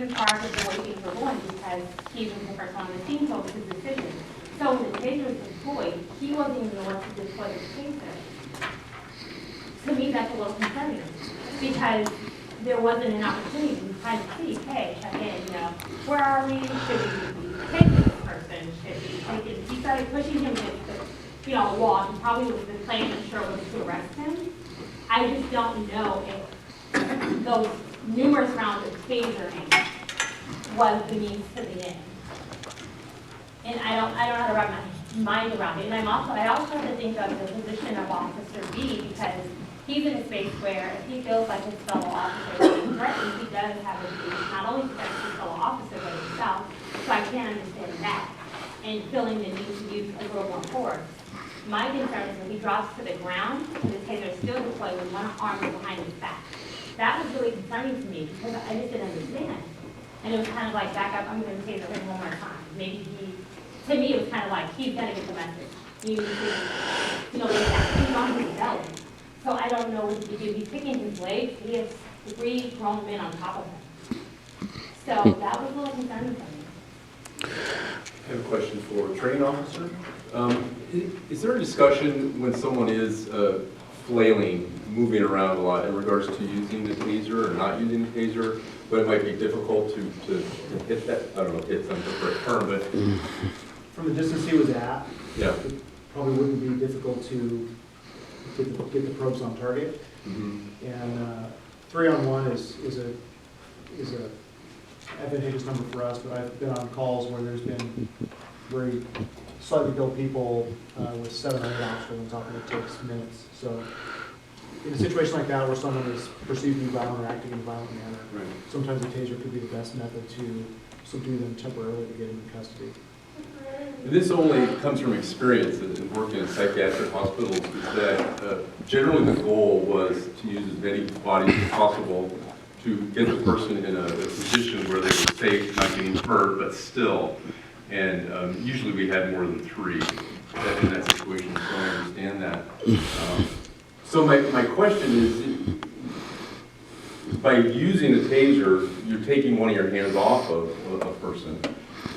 in charge of the way things were going because he was the first one on the team, so it was his decision. So when the taser was deployed, he wasn't even the one to deploy the taser. To me, that's a little concerning because there wasn't an opportunity to kind of see, hey, check in, where are we? Should we be taking this person? Should we take it? He started pushing him against the, a wall. He probably was the plan, I'm sure, was to arrest him. I just don't know if those numerous rounds of tasering was the means to the end. And I don't know how to wrap my mind around it. And I also have to think of the position of Officer B because he's in a space where if he feels like his fellow officer is being threatened, he does have a duty not only to protect his fellow officer but himself. So I can understand that and feeling the need to use a little more force. My concern is when he drops to the ground and the taser is still deployed with one arm behind his back. That was really concerning to me because I just didn't understand. And it was kind of like, back up, I'm going to taser him one more time. Maybe to me, it was kind of like, he's going to get the message. You need to, he's on his belly. So I don't know what to do. He's picking his legs. He has 3 grown men on top of him. So that was a little concerning for me. I have a question for a training officer. Is there a discussion when someone is flailing, moving around a lot in regards to using the taser or not using the taser, but it might be difficult to hit that? I don't know if hit's not the correct term, but from the distance he was at, yeah, it probably wouldn't be difficult to get the probes on target. Mm-hmm. And 3-on-1 is a advantageous number for us, but I've been on calls where there's been very slightly built people with 7 or 8 officers on top, and it takes minutes. So in a situation like that where someone is perceived to be violent or acting in a violent manner, right, sometimes a taser could be the best method to subdue them temporarily to get them in custody. And this only comes from experience in working in psychiatric hospitals, is that generally the goal was to use as many bodies as possible to get the person in a position where they were safe, not getting hurt, but still. And usually we had more than 3 in that situation, so I understand that. So my question is, by using the taser, you're taking one of your hands off of a person,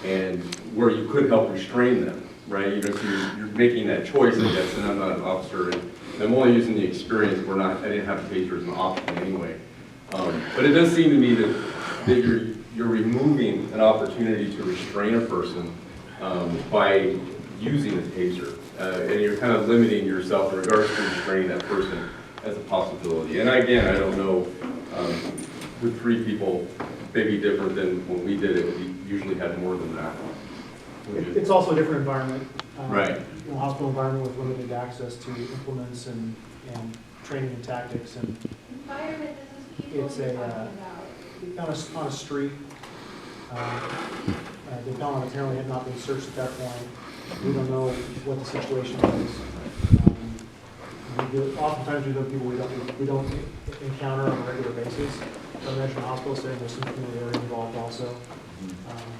and where you could help restrain them, right? So you're making that choice, I guess, and I'm not an officer, and I'm only using the experience. I didn't have a taser as an option anyway. But it does seem to me that you're removing an opportunity to restrain a person by using a taser, and you're kind of limiting yourself in regards to restraining that person as a possibility. And again, I don't know, with 3 people, maybe different than when we did it. We usually had more than that. It's also a different environment. Right. A hospital environment with limited access to implements and training and tactics. And it's on a street. The felon apparently had not been searched at that point. We don't know what the situation is. Oftentimes we know people we don't encounter on a regular basis. I imagine the hospital setting there's some familiarity involved also.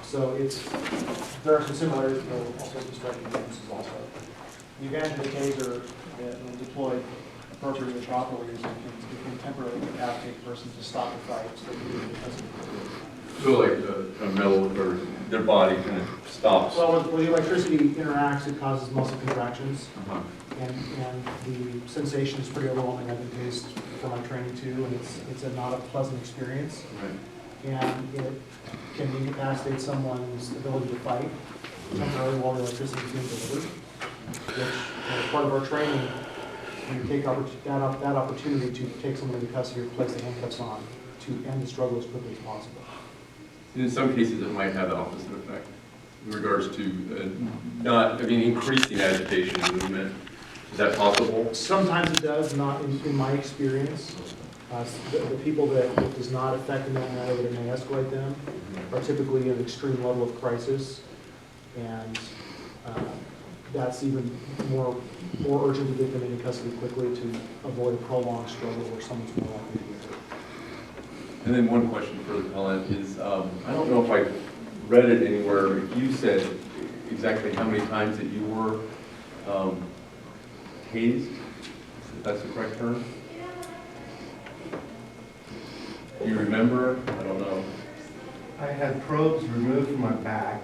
So there are some similarities, but also some striking differences also. The advantage of the taser when deployed appropriately and properly is it can temporarily incapacitate a person to stop the fight so they can be So like a metal, or their body kind of stops. Well, when the electricity interacts, it causes muscle contractions, and the sensation is pretty overwhelming. I've been tased from my training too, and it's not a pleasant experience. Right. And it can incapacitate someone's ability to fight temporarily while the electricity is being delivered. Which, as part of our training, we take that opportunity to take someone into custody or place the handcuffs on to end the struggle as quickly as possible. In some cases, it might have the opposite effect in regards to increasing agitation and movement. Is that possible? Sometimes it does, not in my experience. The people that it does not affect in that manner, that it may escalate them, are typically at an extreme level of crisis, and that's even more urgent to get them into custody quickly to avoid a prolonged struggle where someone's more likely to get hurt. And then one question for the appellant is, I don't know if I read it anywhere, if you said exactly how many times that you were tased, if that's the correct term? Do you remember? I don't know. I had probes removed from my back,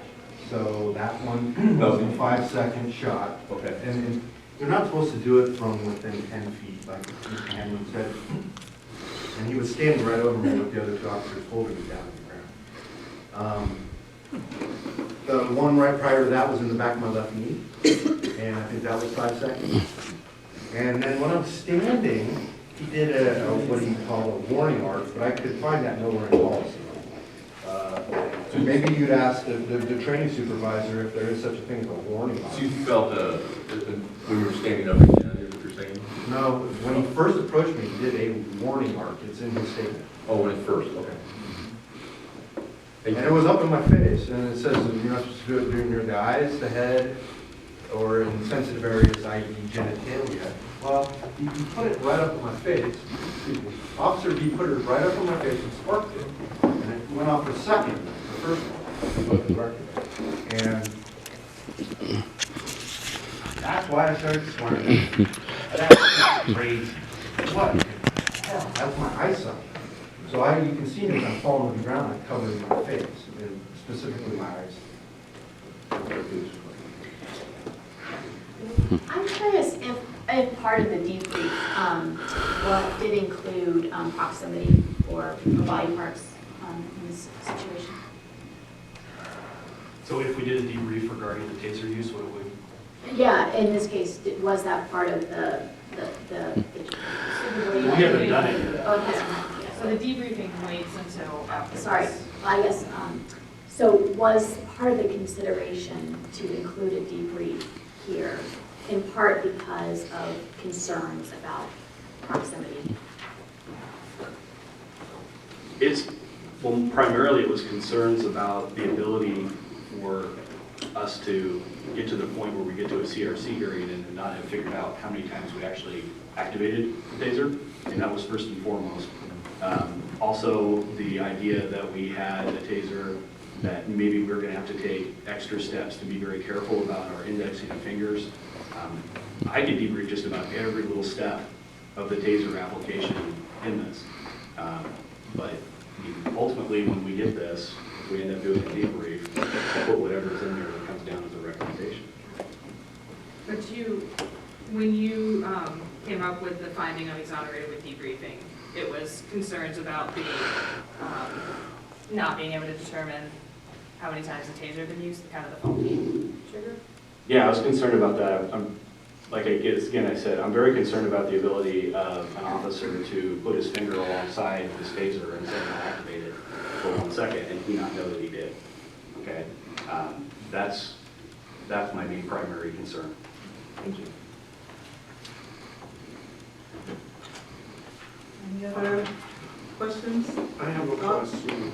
so that one was a 5-second shot. Okay. And you're not supposed to do it from within 10 feet, like Mr. Hanlon said. And he was standing right over me with the other two officers holding me down on the ground. The one right prior to that was in the back of my left knee, and I think that was 5 seconds. And then when I'm standing, he did what he called a warning arc, but I could find that nowhere in policy. So maybe you'd ask the training supervisor if there is such a thing as a warning arc. So you felt when you were standing up again, is what you're saying? No, when he first approached me, he did a warning arc. It's in his statement. Oh, when it first, okay. And it was up in my face, and it says that you're not supposed to do it near the eyes, the head, or in sensitive areas, i.e. genitalia. Well, he put it right up in my face. Excuse me. Officer B put it right up in my face and sparked it. And it went off the second, the first one. And that's why I started swearing. That's crazy. What? Hell, that's my eyesight. So you can see me as I'm falling to the ground, I'm covering my face, and specifically my eyes. I'm curious if part of the debrief what did include proximity or body parts in this situation. So if we did a debrief regarding the taser use, what would? Yeah, in this case, was that part of the We haven't done it yet. Okay. So the debriefing waits until after. Sorry, I guess, so was part of the consideration to include a debrief here, in part because of concerns about proximity? Well, primarily it was concerns about the ability for us to get to the point where we get to a CRC hearing and not have figured out how many times we actually activated the taser, and that was first and foremost. Also, the idea that we had a taser that maybe we're going to have to take extra steps to be very careful about our indexing of fingers. I could debrief just about every little step of the taser application in this. But ultimately, when we get this, if we end up doing a debrief, put whatever's in there that comes down as a recommendation. But when you came up with the finding of exonerated with debriefing, it was concerns about the not being able to determine how many times the taser had been used, kind of the faulty trigger? Yeah, I was concerned about that. Again, I said, I'm very concerned about the ability of an officer to put his finger alongside his taser and say, not activate it for 1 second, and he not know that he did. Okay? That's my main primary concern. Thank you. Any other questions? I have a question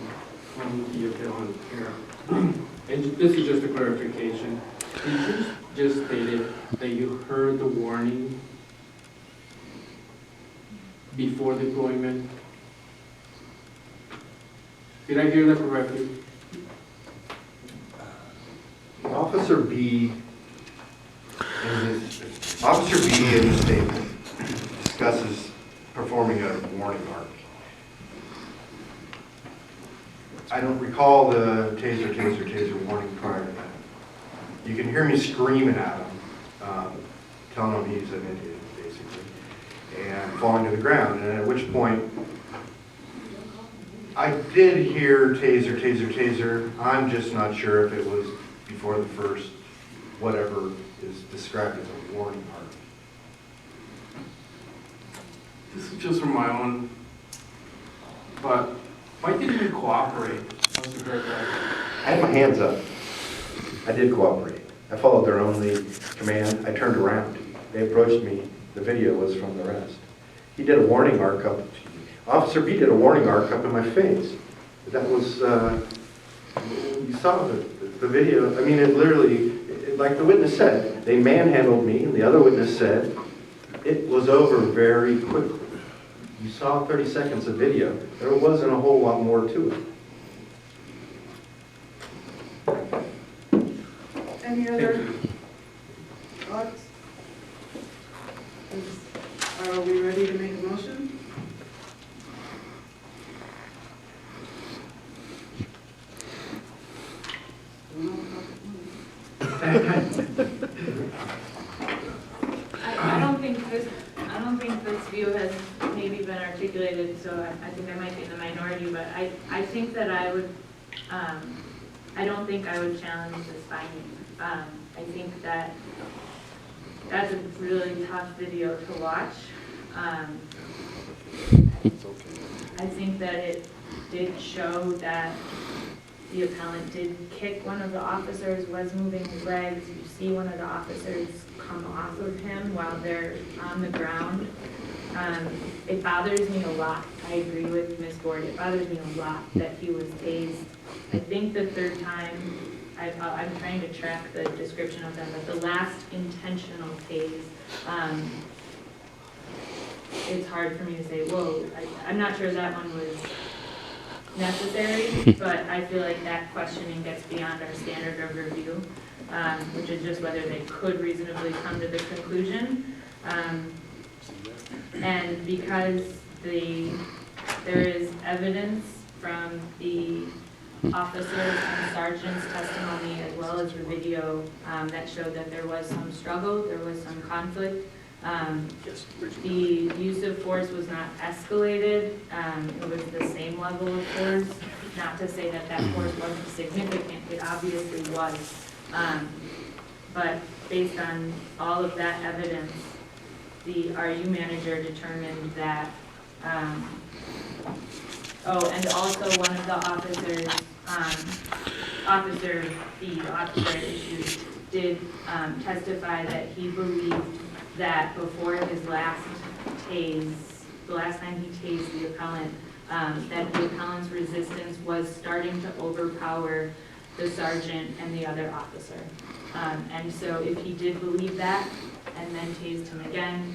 from the appellant here. And this is just a clarification. You just stated that you heard the warning before deployment. Did I hear that correctly? Officer B in his statement discusses performing a warning arc. I don't recall the taser warning prior to that. You can hear me screaming at him, telling him he's an idiot, basically, and falling to the ground, and at which point I did hear taser. I'm just not sure if it was before the first, whatever is described as a warning arc. This is just from my own, but why didn't you cooperate? Once you heard that? I had my hands up. I did cooperate. I followed their only command. I turned around. They approached me. The video was from the rest. He did a warning arc up. Officer B did a warning arc up in my face. That was, you saw the video. I mean, it literally, like the witness said, they manhandled me, and the other witness said, it was over very quickly. You saw 30 seconds of video. There wasn't a whole lot more to it. Any other thoughts? Are we ready to make a motion? I don't think this view has maybe been articulated, so I think I might be in the minority, but I think that I would, I don't think I would challenge this finding. I think that that's a really tough video to watch. I think that it did show that the appellant did kick one of the officers, was moving his legs. You see one of the officers come off of him while they're on the ground. It bothers me a lot. I agree with Ms. Ford. It bothers me a lot that he was tased. I think the third time, I'm trying to track the description of them, but the last intentional tase, it's hard for me to say, whoa, I'm not sure that one was necessary, but I feel like that questioning gets beyond our standard of review, which is just whether they could reasonably come to the conclusion. And because there is evidence from the officers and sergeant's testimony as well as the video that showed that there was some struggle, there was some conflict. The use of force was not escalated. It was the same level of force. Not to say that that force wasn't significant, it obviously was. But based on all of that evidence, the RU manager determined that, oh, and also one of the officers, officer issued, did testify that he believed that before his last tase, the last time he tased the appellant, that the appellant's resistance was starting to overpower the sergeant and the other officer. And so if he did believe that and then tased him again,